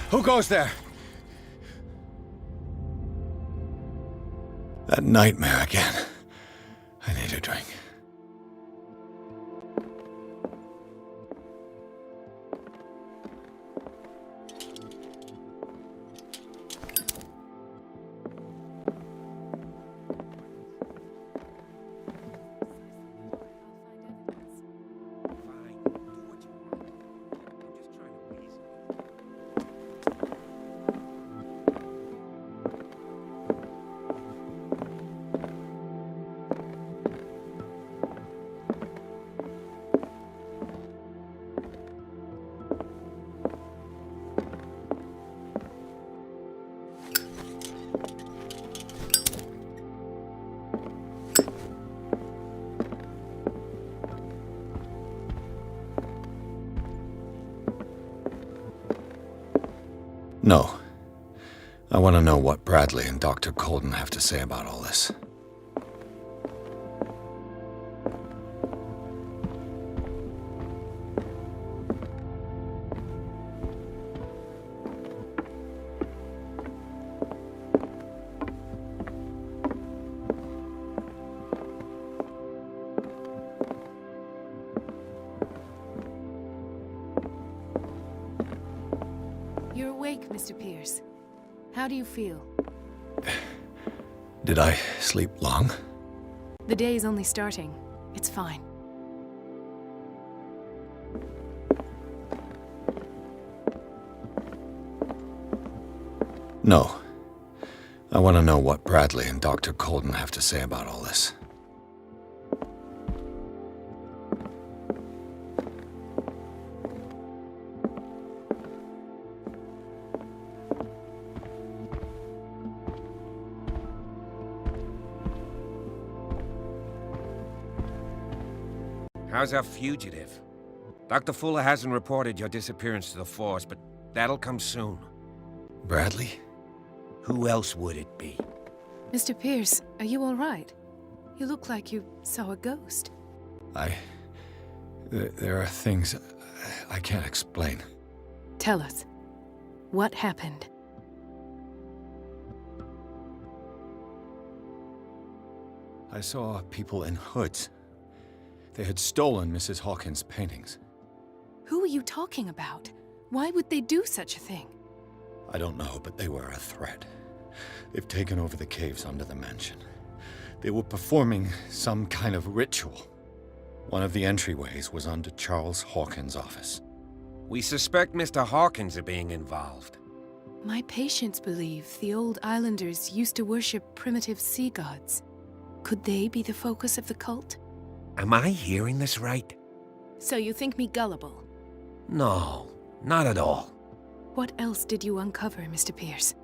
Who goes there? That nightmare again. I need a drink. No. I want to know what Bradley and Dr. Colden have to say about all this. You're awake, Mr. Pierce. How do you feel? Did I sleep long? The day is only starting. It's fine. No. I want to know what Bradley and Dr. Colden have to say about all this. How's our fugitive? Dr. Fuller hasn't reported your disappearance to the force, but that'll come soon. Bradley? Who else would it be? Mr. Pierce, are you all right? You look like you saw a ghost. There are things I can't explain. Tell us. What happened? I saw people in hoods. They had stolen Mrs. Hawkins' paintings. Who are you talking about? Why would they do such a thing? I don't know, but they were a threat. They've taken over the caves under the mansion. They were performing some kind of ritual. One of the entryways was under Charles Hawkins' office. We suspect Mr. Hawkins of being involved. My patients believe the old islanders used to worship primitive sea gods. Could they be the focus of the cult? Am I hearing this right? So you think me gullible? No, not at all. What else did you uncover, Mr. Pierce?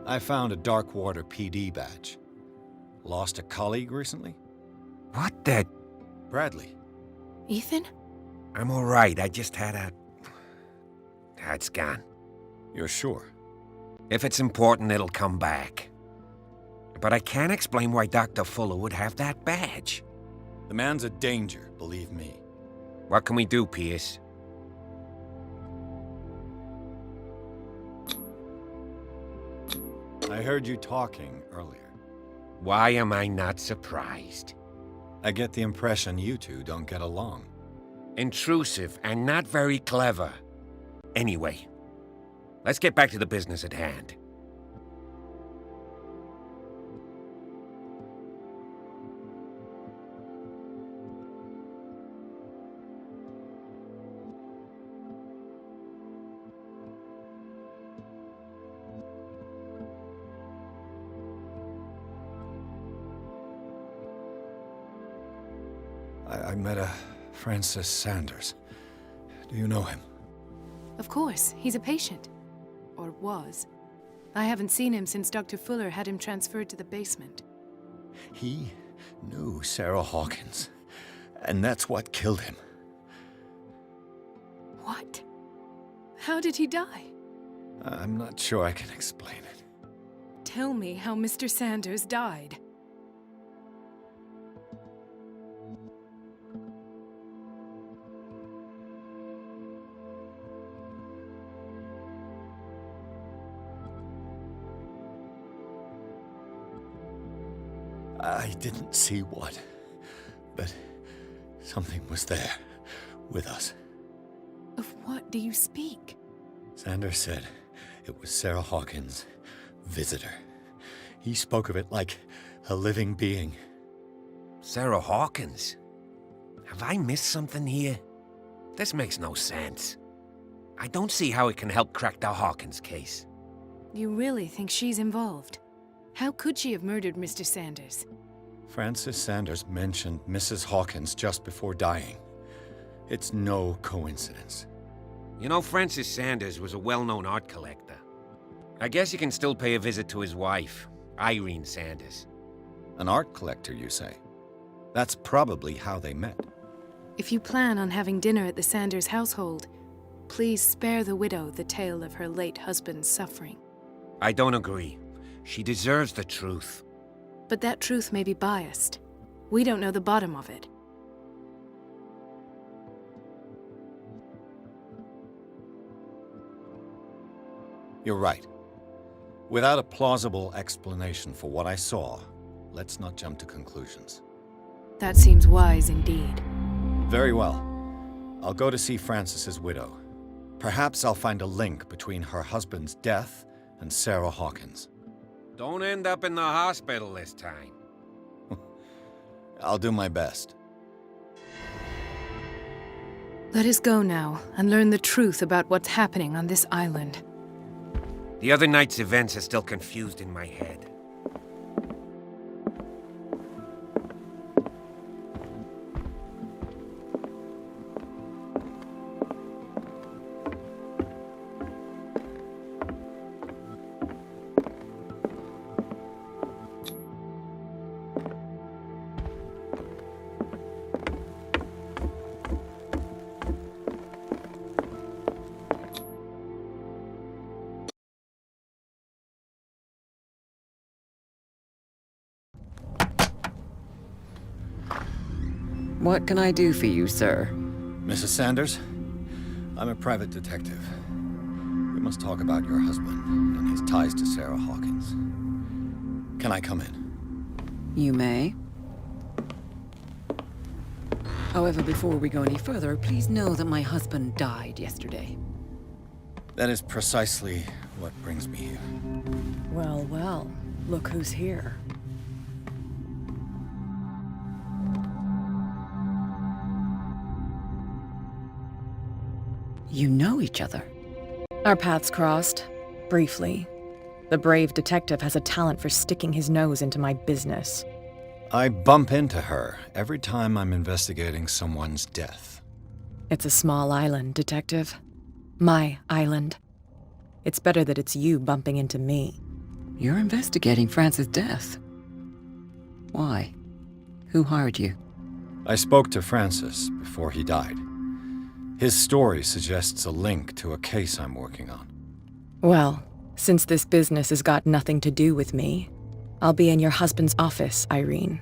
I found a Darkwater PD badge. Lost a colleague recently? What the... Bradley. Ethan? I'm all right. I just had a... It's gone. You're sure? If it's important, it'll come back. But I can't explain why Dr. Fuller would have that badge. The man's a danger, believe me. What can we do, Pierce? I heard you talking earlier. Why am I not surprised? I get the impression you two don't get along. Intrusive and not very clever. Anyway, let's get back to the business at hand. I met a Francis Sanders. Do you know him? Of course, he's a patient. Or was. I haven't seen him since Dr. Fuller had him transferred to the basement. He knew Sarah Hawkins, and that's what killed him. What? How did he die? I'm not sure I can explain it. Tell me how Mr. Sanders died. I didn't see what, but something was there, with us. Of what do you speak? Sanders said it was Sarah Hawkins' visitor. He spoke of it like a living being. Sarah Hawkins? Have I missed something here? This makes no sense. I don't see how it can help crack the Hawkins case. You really think she's involved? How could she have murdered Mr. Sanders? Francis Sanders mentioned Mrs. Hawkins just before dying. It's no coincidence. You know, Francis Sanders was a well-known art collector. I guess you can still pay a visit to his wife, Irene Sanders. An art collector, you say? That's probably how they met. If you plan on having dinner at the Sanders household, please spare the widow the tale of her late husband's suffering. I don't agree. She deserves the truth. But that truth may be biased. We don't know the bottom of it. You're right. Without a plausible explanation for what I saw, let's not jump to conclusions. That seems wise indeed. Very well. I'll go to see Francis's widow. Perhaps I'll find a link between her husband's death and Sarah Hawkins. Don't end up in the hospital this time. I'll do my best. Let us go now and learn the truth about what's happening on this island. The other night's events are still confused in my head. What can I do for you, sir? Mrs. Sanders, I'm a private detective. We must talk about your husband and his ties to Sarah Hawkins. Can I come in? You may. However, before we go any further, please know that my husband died yesterday. That is precisely what brings me here. Well, well, look who's here. You know each other. Our paths crossed, briefly. The brave detective has a talent for sticking his nose into my business. I bump into her every time I'm investigating someone's death. It's a small island, detective. My island. It's better that it's you bumping into me. You're investigating Francis' death. Why? Who hired you? I spoke to Francis before he died. His story suggests a link to a case I'm working on. Well, since this business has got nothing to do with me, I'll be in your husband's office, Irene.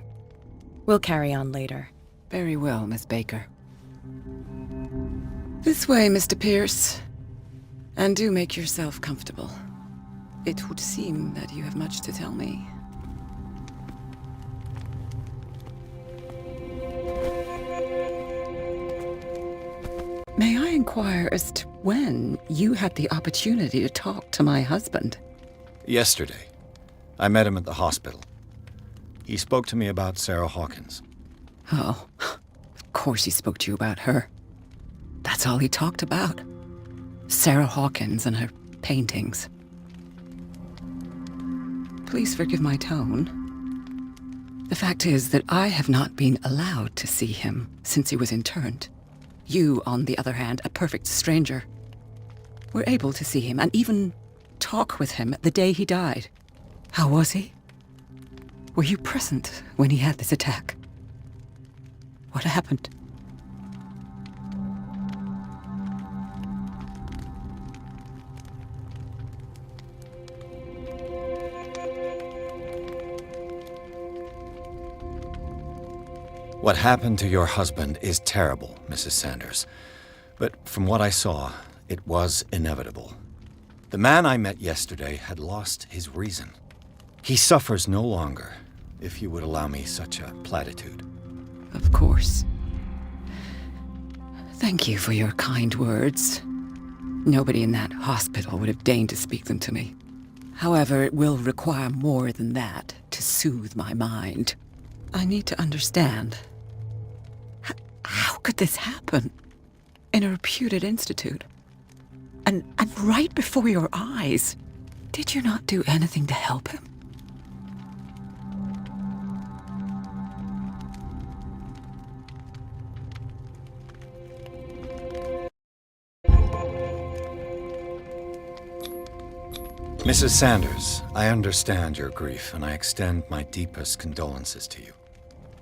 We'll carry on later. Very well, Miss Baker. This way, Mr. Pierce. And do make yourself comfortable. It would seem that you have much to tell me. May I inquire as to when you had the opportunity to talk to my husband? Yesterday, I met him at the hospital. He spoke to me about Sarah Hawkins. Oh, of course he spoke to you about her. That's all he talked about. Sarah Hawkins and her paintings. Please forgive my tone. The fact is that I have not been allowed to see him since he was interned. You, on the other hand, a perfect stranger, were able to see him and even talk with him the day he died. How was he? Were you present when he had this attack? What happened? What happened to your husband is terrible, Mrs. Sanders. But from what I saw, it was inevitable. The man I met yesterday had lost his reason. He suffers no longer, if you would allow me such a platitude. Of course. Thank you for your kind words. Nobody in that hospital would have deigned to speak them to me. However, it will require more than that to soothe my mind. I need to understand. How could this happen? In a reputed institute? And right before your eyes? Did you not do anything to help him? Mrs. Sanders, I understand your grief, and I extend my deepest condolences to you.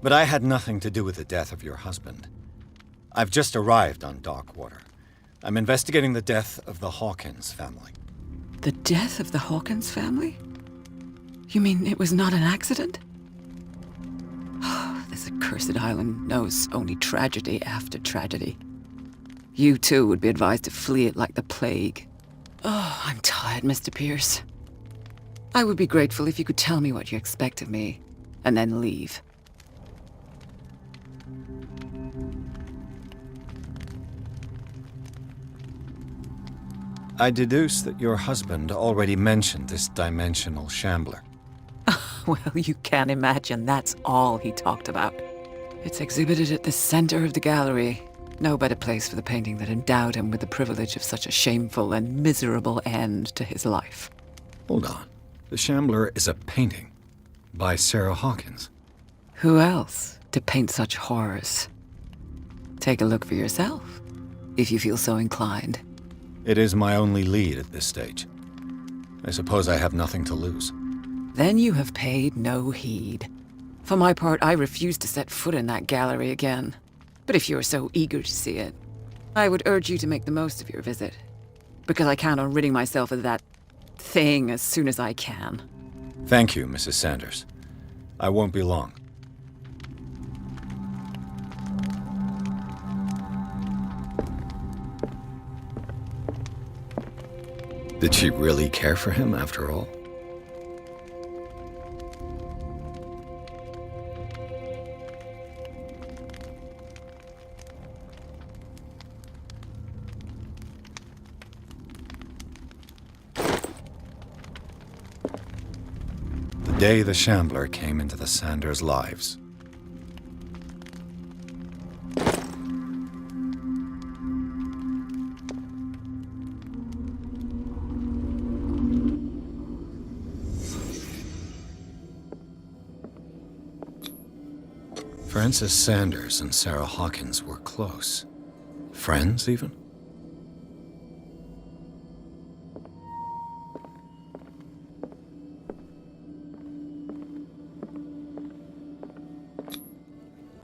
But I had nothing to do with the death of your husband. I've just arrived on Darkwater. I'm investigating the death of the Hawkins family. The death of the Hawkins family? You mean it was not an accident? This accursed island knows only tragedy after tragedy. You too would be advised to flee it like the plague. Oh, I'm tired, Mr. Pierce. I would be grateful if you could tell me what you expect of me, and then leave. I deduce that your husband already mentioned this dimensional shambler. Well, you can imagine that's all he talked about. It's exhibited at the center of the gallery. No better place for the painting that endowed him with the privilege of such a shameful and miserable end to his life. Hold on. The shambler is a painting by Sarah Hawkins. Who else to paint such horrors? Take a look for yourself, if you feel so inclined. It is my only lead at this stage. I suppose I have nothing to lose. Then you have paid no heed. For my part, I refuse to set foot in that gallery again. But if you're so eager to see it, I would urge you to make the most of your visit. Because I count on ridding myself of that thing as soon as I can. Thank you, Mrs. Sanders. I won't be long. Did she really care for him after all? The day the Shambler came into the Sanders' lives. Frances Sanders and Sarah Hawkins were close. Friends, even?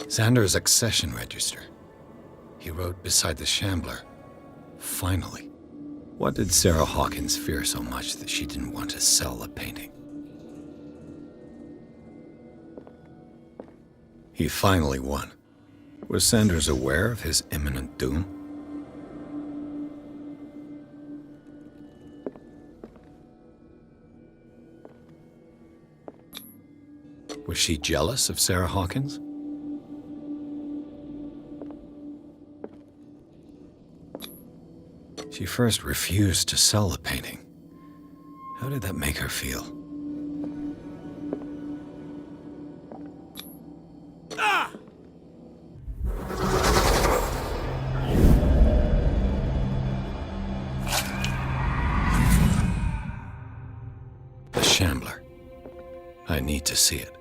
Sanders' accession register. He wrote beside the Shambler, "Finally." What did Sarah Hawkins fear so much that she didn't want to sell the painting? He finally won. Was Sanders aware of his imminent doom? Was she jealous of Sarah Hawkins? She first refused to sell the painting. How did that make her feel? The Shambler. I need to see it.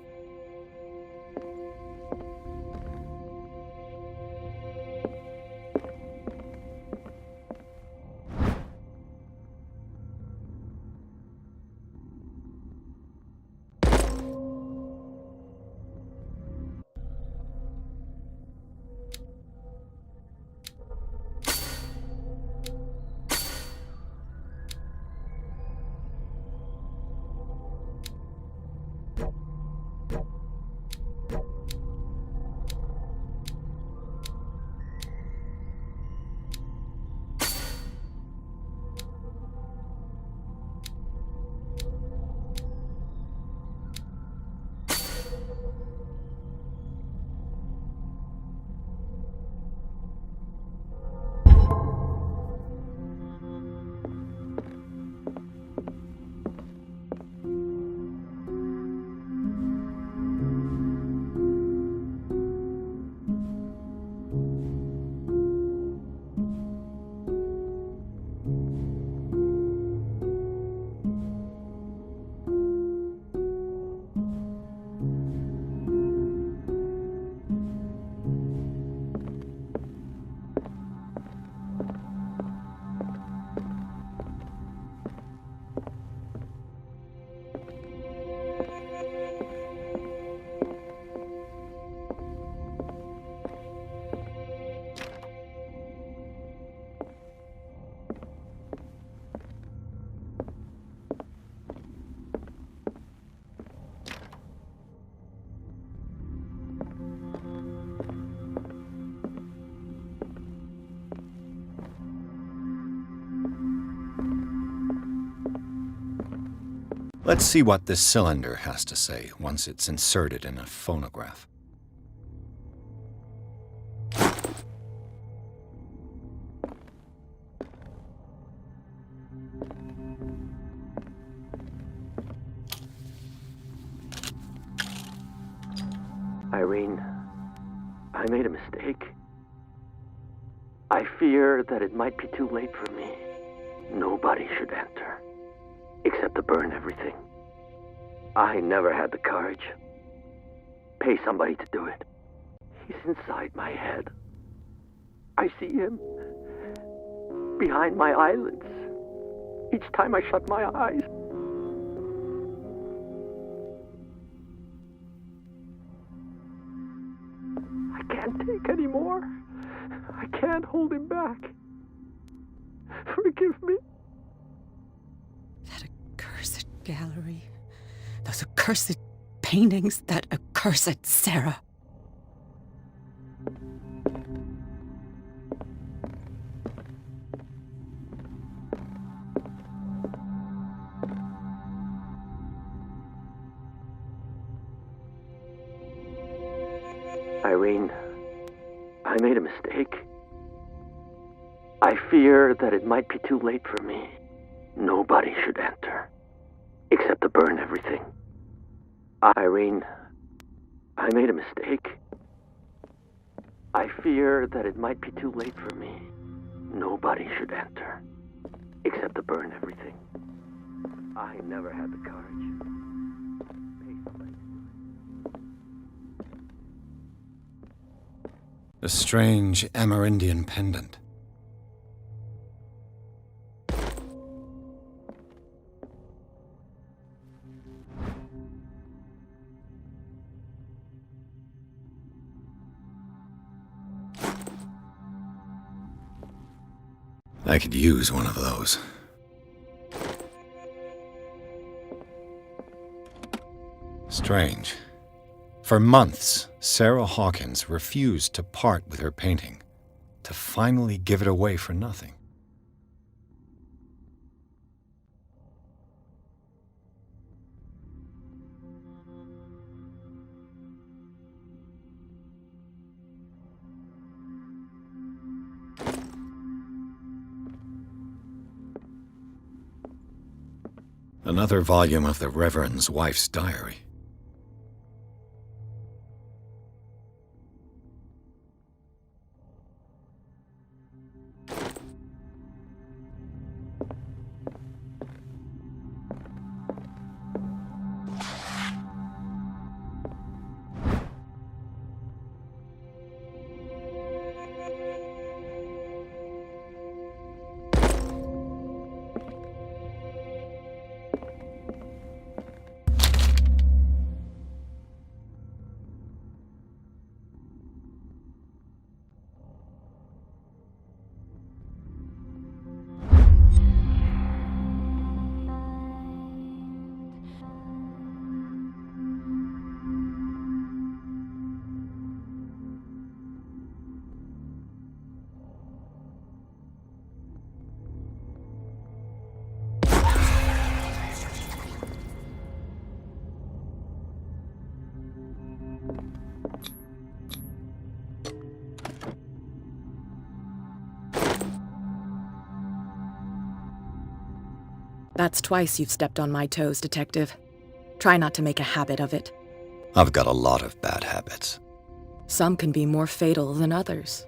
Let's see what this cylinder has to say once it's inserted in a phonograph. Irene, I made a mistake. I fear that it might be too late for me. Nobody should enter, except to burn everything. I never had the courage. Pay somebody to do it. He's inside my head. I see him behind my eyelids each time I shut my eyes. I can't take any more. I can't hold him back. Forgive me. That accursed gallery. Those accursed paintings. That accursed Sarah. Irene, I made a mistake. I fear that it might be too late for me. Nobody should enter, except to burn everything. Irene, I made a mistake. I fear that it might be too late for me. Nobody should enter, except to burn everything. I never had the courage. Pay somebody. A strange Amerindian pendant. I could use one of those. Strange. For months, Sarah Hawkins refused to part with her painting, to finally give it away for nothing. Another volume of the Reverend's wife's diary. That's twice you've stepped on my toes, Detective. Try not to make a habit of it. I've got a lot of bad habits. Some can be more fatal than others.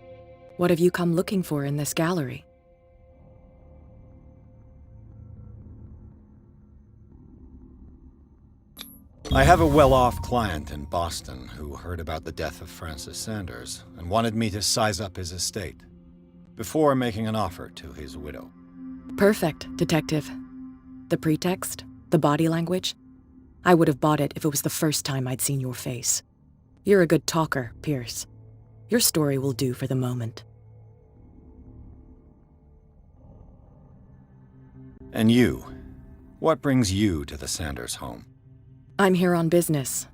What have you come looking for in this gallery? I have a well-off client in Boston who heard about the death of Francis Sanders and wanted me to size up his estate before making an offer to his widow. Perfect, Detective. The pretext? The body language? I would have bought it if it was the first time I'd seen your face. You're a good talker, Pierce. Your story will do for the moment. And you? What brings you to the Sanders home? I'm here on business.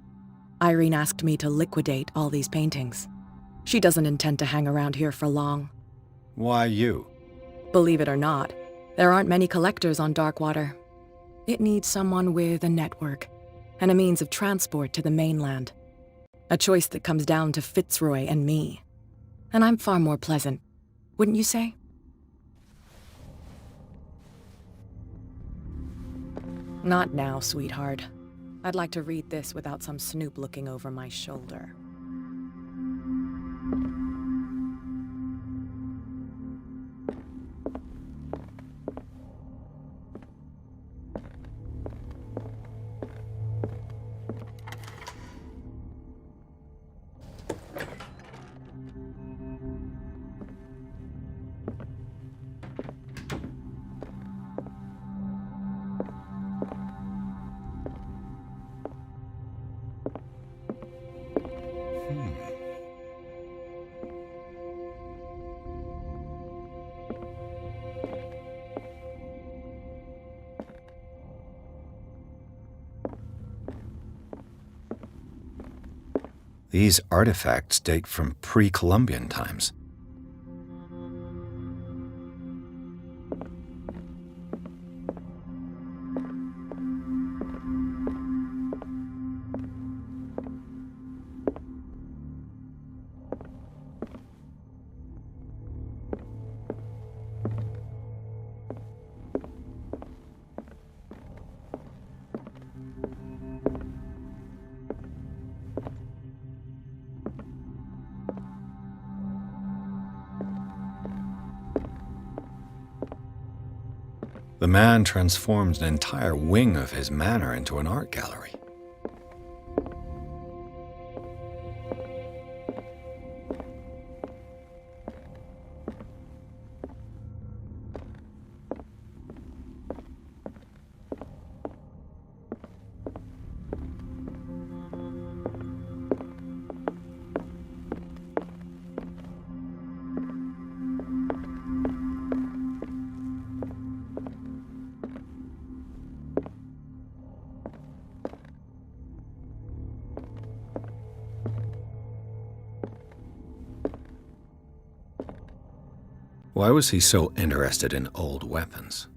Irene asked me to liquidate all these paintings. She doesn't intend to hang around here for long. Why you? Believe it or not, there aren't many collectors on Darkwater. It needs someone with a network and a means of transport to the mainland. A choice that comes down to Fitzroy and me. And I'm far more pleasant, wouldn't you say? Not now, sweetheart. I'd like to read this without some snoop looking over my shoulder. These artifacts date from pre-Columbian times. The man transforms an entire wing of his manor into an art gallery. Why was he so interested in old weapons?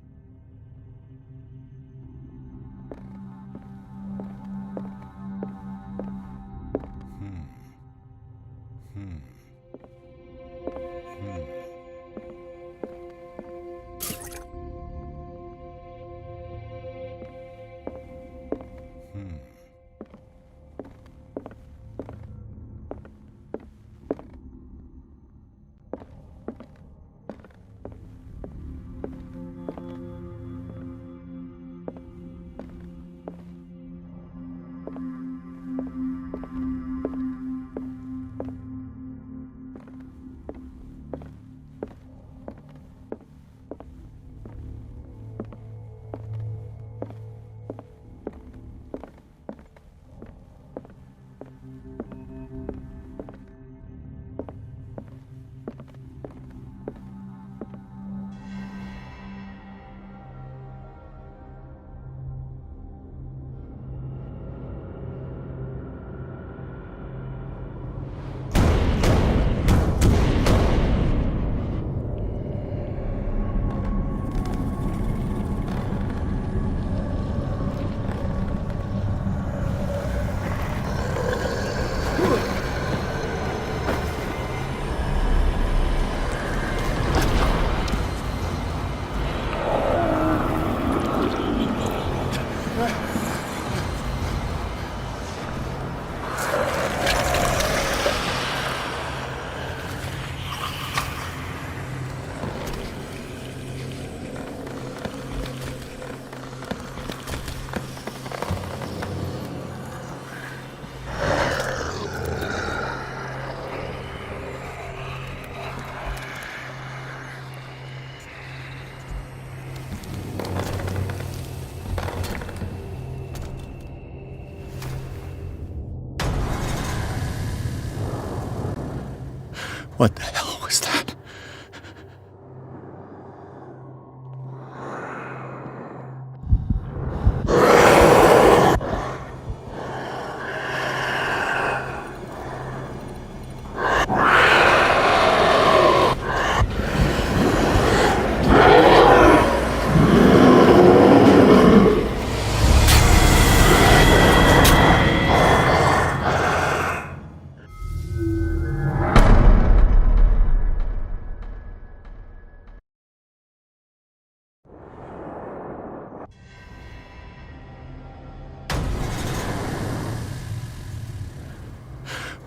What the hell was that?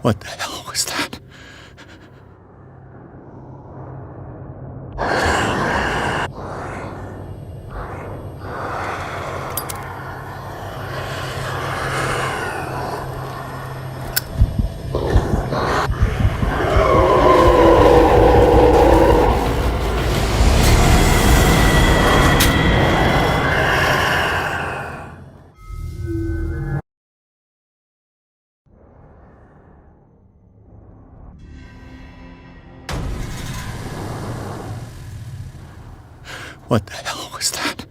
What the hell was that? What the hell was that?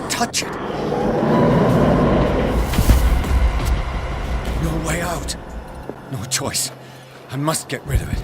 Touch it. No way out. No choice. I must get rid of it.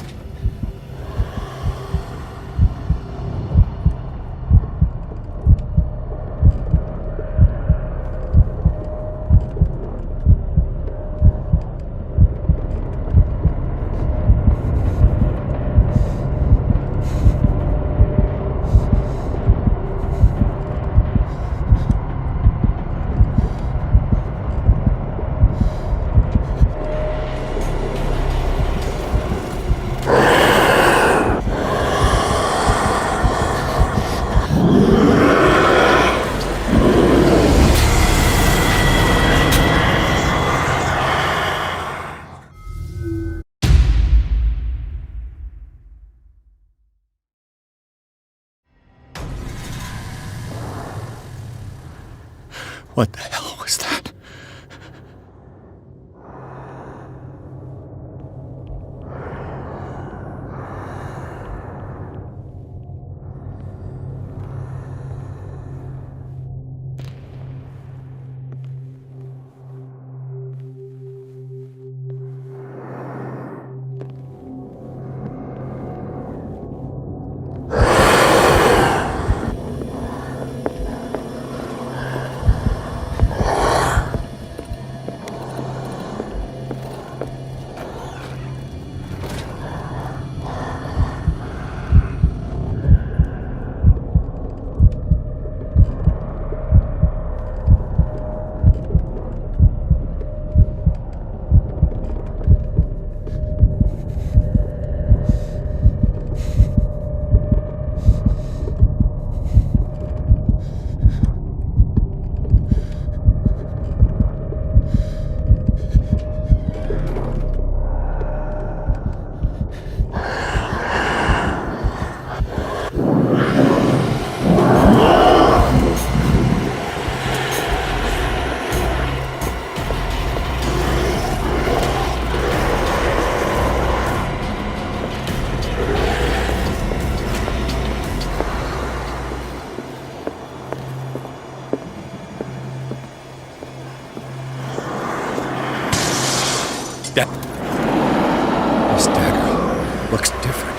What the hell was that? This dagger looks different.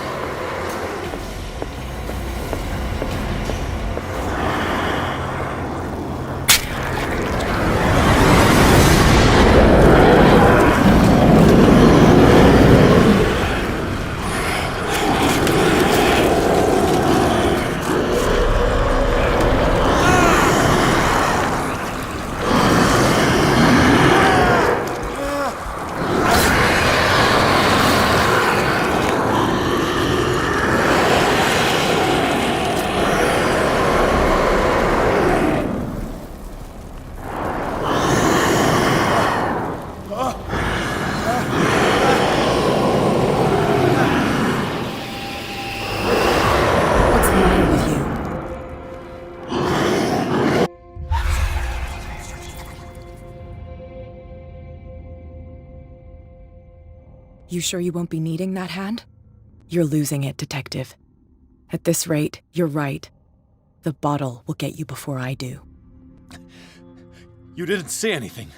You sure you won't be needing that hand? You're losing it, Detective. At this rate, you're right. The bottle will get you before I do. You didn't see anything.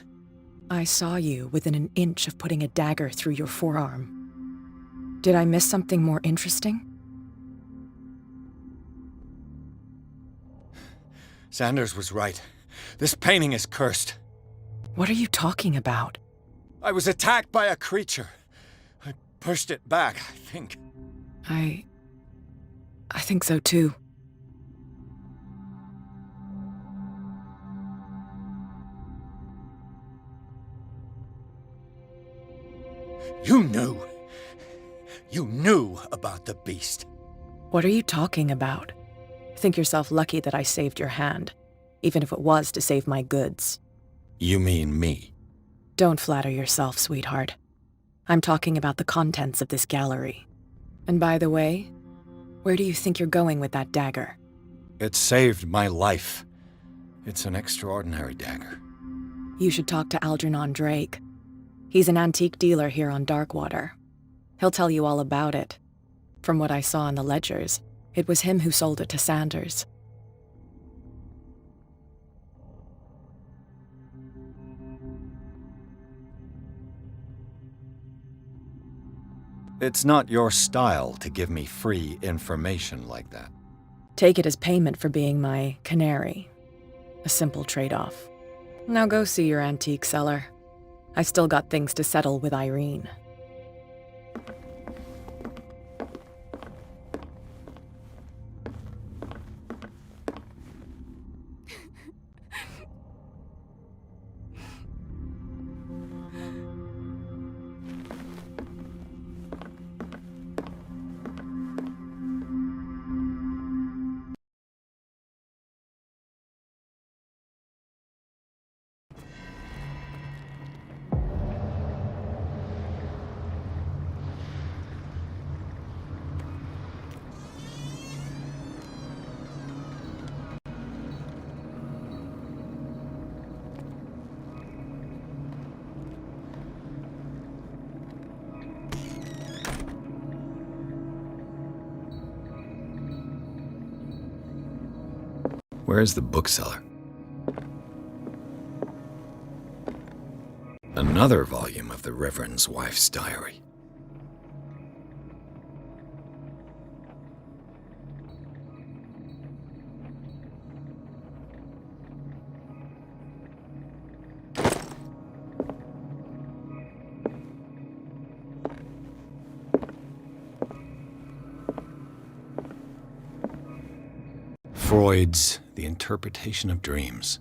I saw you within an inch of putting a dagger through your forearm. Did I miss something more interesting? Sanders was right. This painting is cursed. What are you talking about? I was attacked by a creature. I pushed it back, I think. I think so too. You knew. You knew about the beast. What are you talking about? Think yourself lucky that I saved your hand, even if it was to save my goods. You mean me? Don't flatter yourself, sweetheart. I'm talking about the contents of this gallery. And by the way, where do you think you're going with that dagger? It saved my life. It's an extraordinary dagger. You should talk to Algernon Drake. He's an antique dealer here on Darkwater. He'll tell you all about it. From what I saw in the ledgers, it was him who sold it to Sanders. It's not your style to give me free information like that. Take it as payment for being my canary. A simple trade-off. Now go see your antique seller. I've still got things to settle with Irene. Where's the bookseller? Another volume of the Reverend's wife's diary. Freud's The Interpretation of Dreams.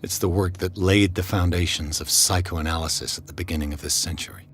It's the work that laid the foundations of psychoanalysis at the beginning of this century.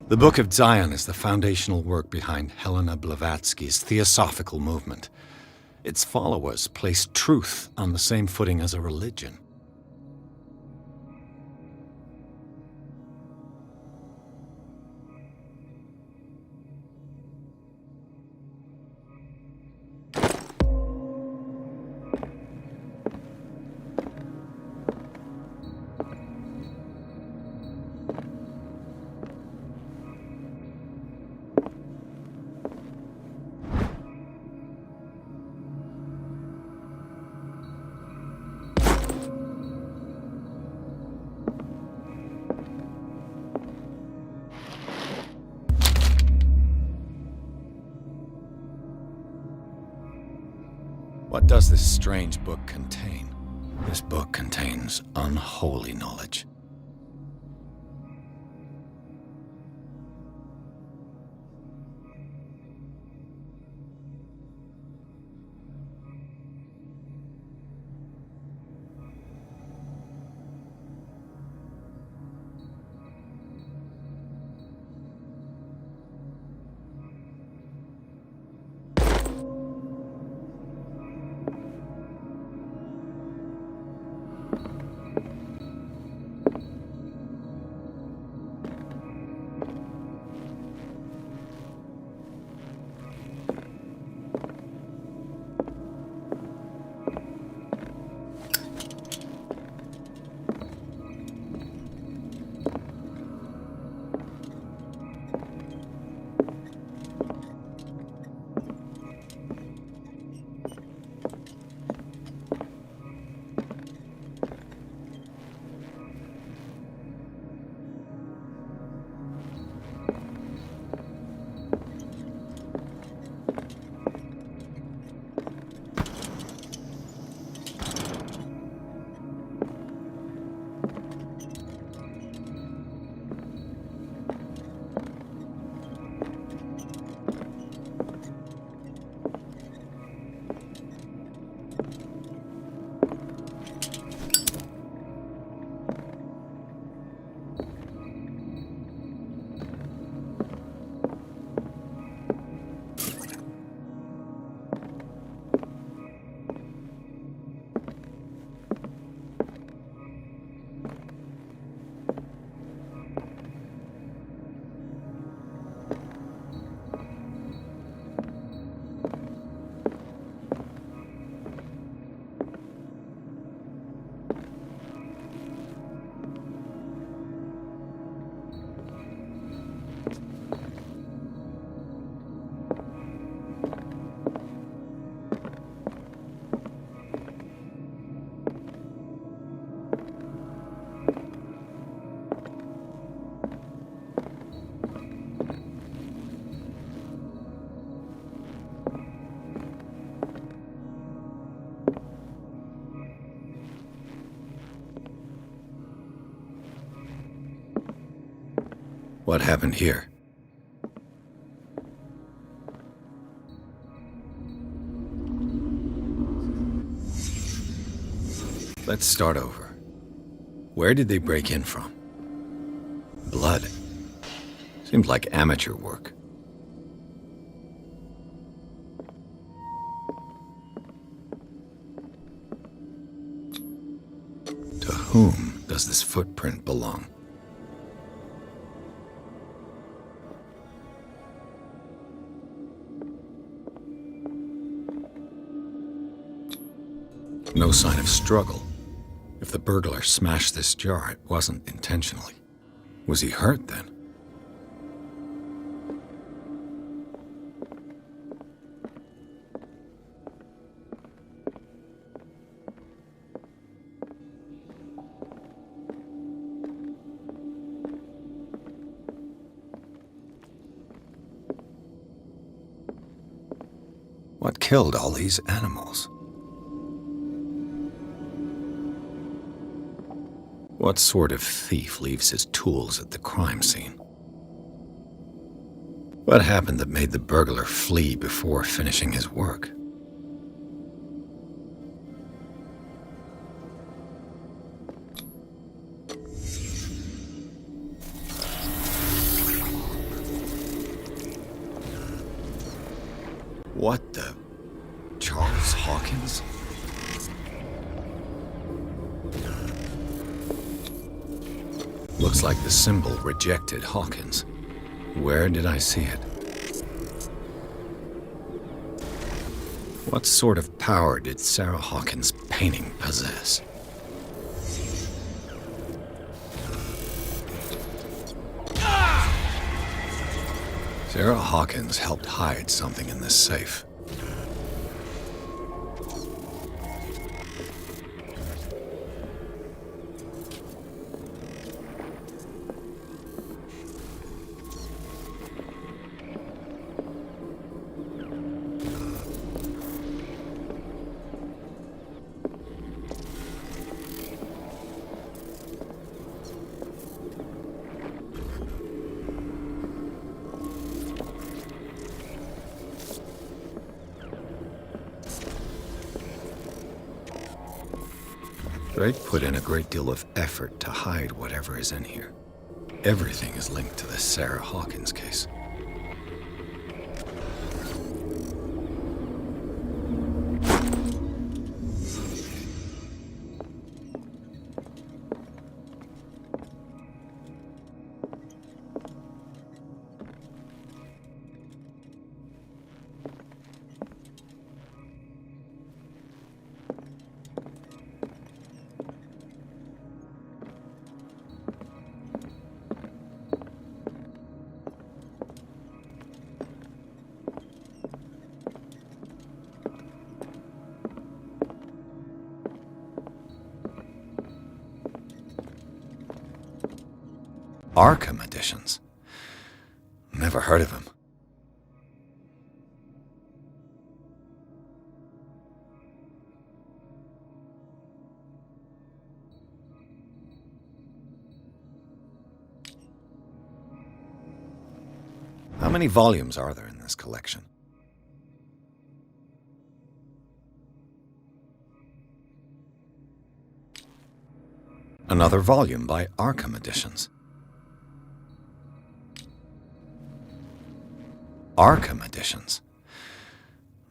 The Book of Zion is the foundational work behind Helena Blavatsky's theosophical movement. Its followers place truth on the same footing as a religion. What does this strange book contain? This book contains unholy knowledge. What happened here? Let's start over. Where did they break in from? Blood. Seemed like amateur work. To whom does this footprint belong? No sign of struggle. If the burglar smashed this jar, it wasn't intentionally. Was he hurt then? What killed all these animals? What sort of thief leaves his tools at the crime scene? What happened that made the burglar flee before finishing his work? What the... Charles Hawkins? Looks like the symbol rejected Hawkins. Where did I see it? What sort of power did Sarah Hawkins' painting possess? Sarah Hawkins helped hide something in this safe. Drake put in a great deal of effort to hide whatever is in here. Everything is linked to the Sarah Hawkins case. Arkham editions. Never heard of him. How many volumes are there in this collection? Another volume by Arkham Editions. Arkham Editions.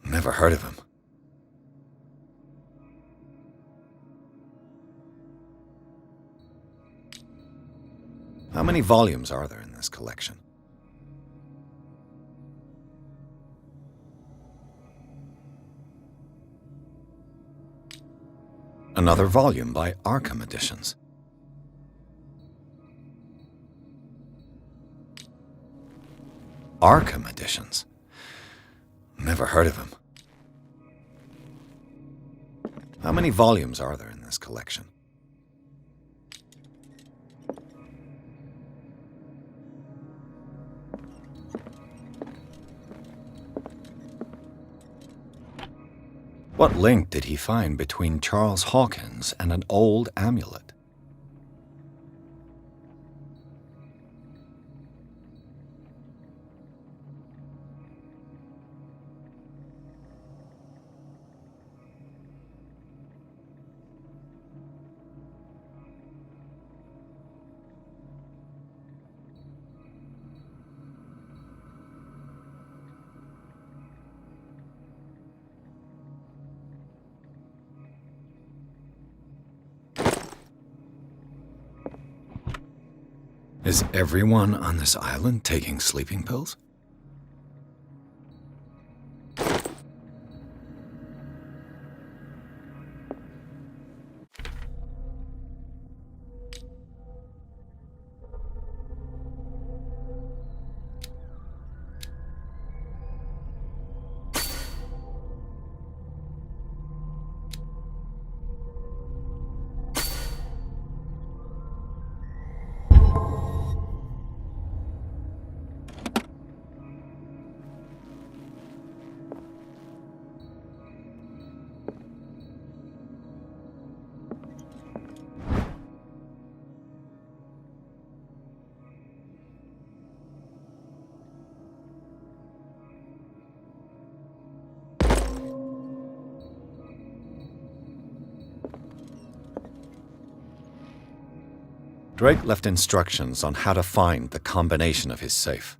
Never heard of him. How many volumes are there in this collection? Another volume by Arkham Editions. Arkham Editions. Never heard of him. How many volumes are there in this collection? What link did he find between Charles Hawkins and an old amulet? Is everyone on this island taking sleeping pills? Drake left instructions on how to find the combination of his safe.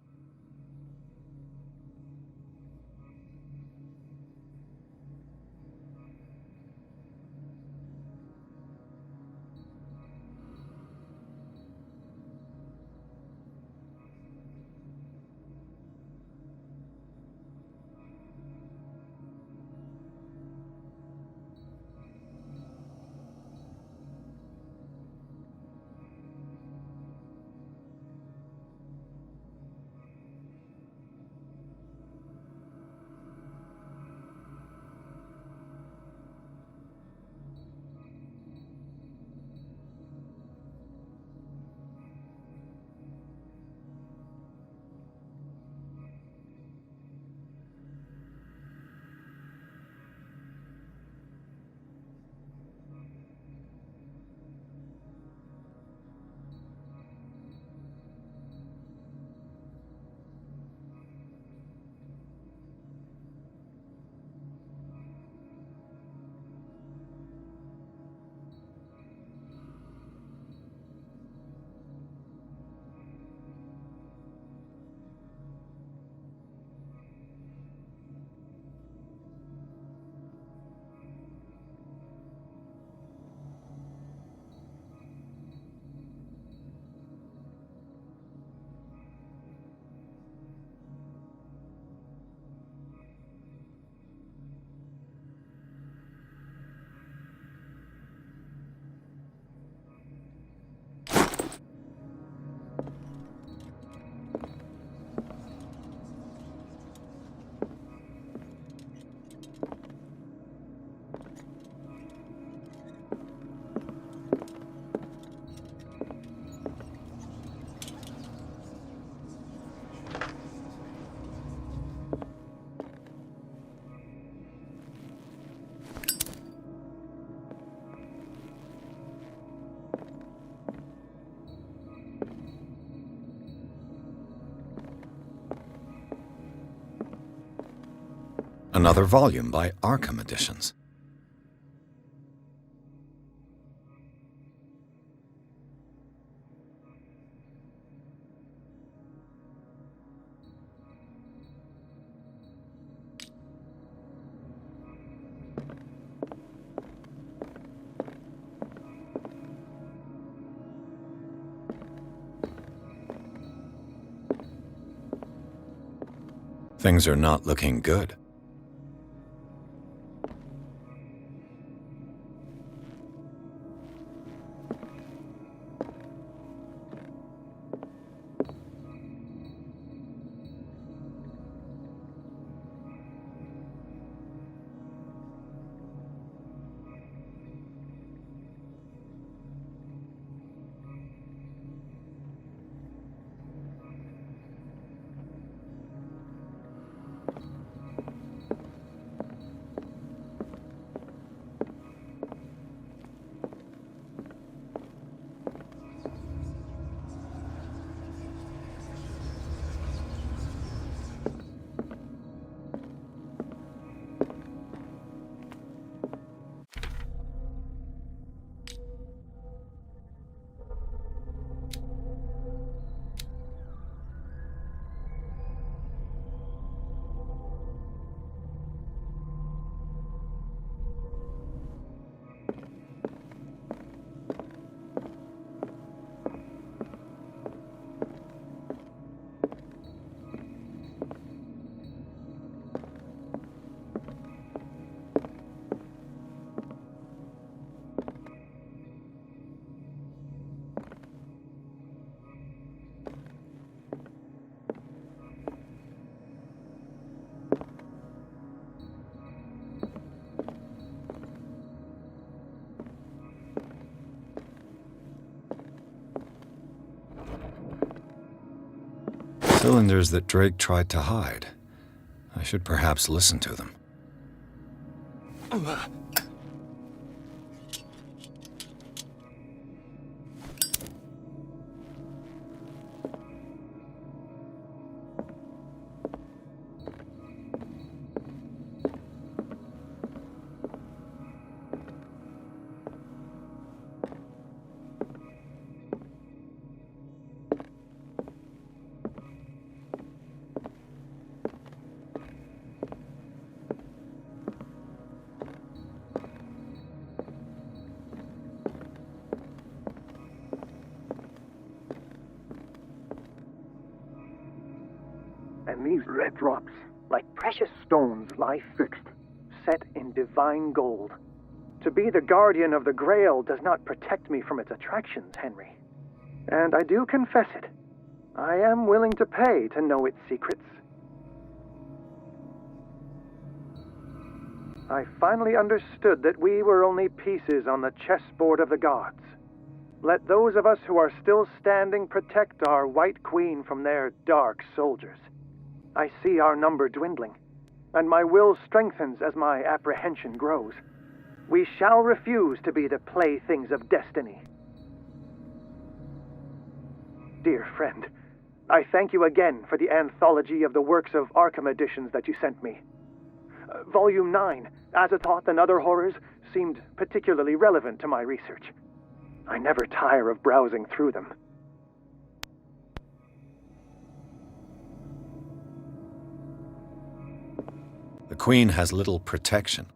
another volume by Arkham Editions. Things are not looking good. Cylinders that Drake tried to hide. I should perhaps listen to them. And these red drops, like precious stones, lie fixed, set in divine gold. To be the guardian of the Grail does not protect me from its attractions, Henry. And I do confess it. I am willing to pay to know its secrets. I finally understood that we were only pieces on the chessboard of the gods. Let those of us who are still standing protect our White Queen from their dark soldiers. I see our number dwindling, and my will strengthens as my apprehension grows. We shall refuse to be the playthings of destiny. Dear friend, I thank you again for the anthology of the works of Arkham Editions that you sent me. Volume 9, Azathoth and Other Horrors, seemed particularly relevant to my research. I never tire of browsing through them. The Queen has little protection.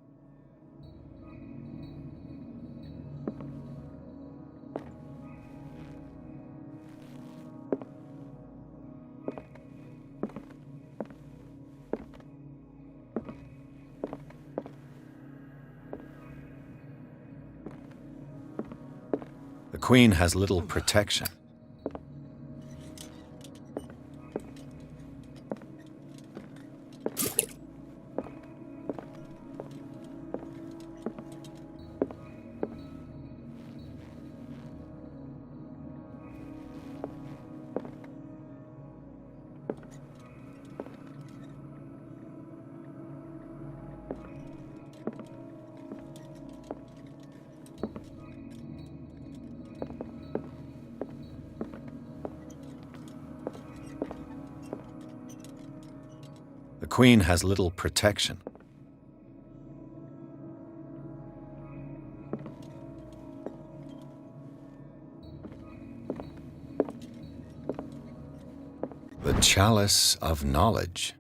The Queen has little protection. The Queen has little protection. chalice of knowledge.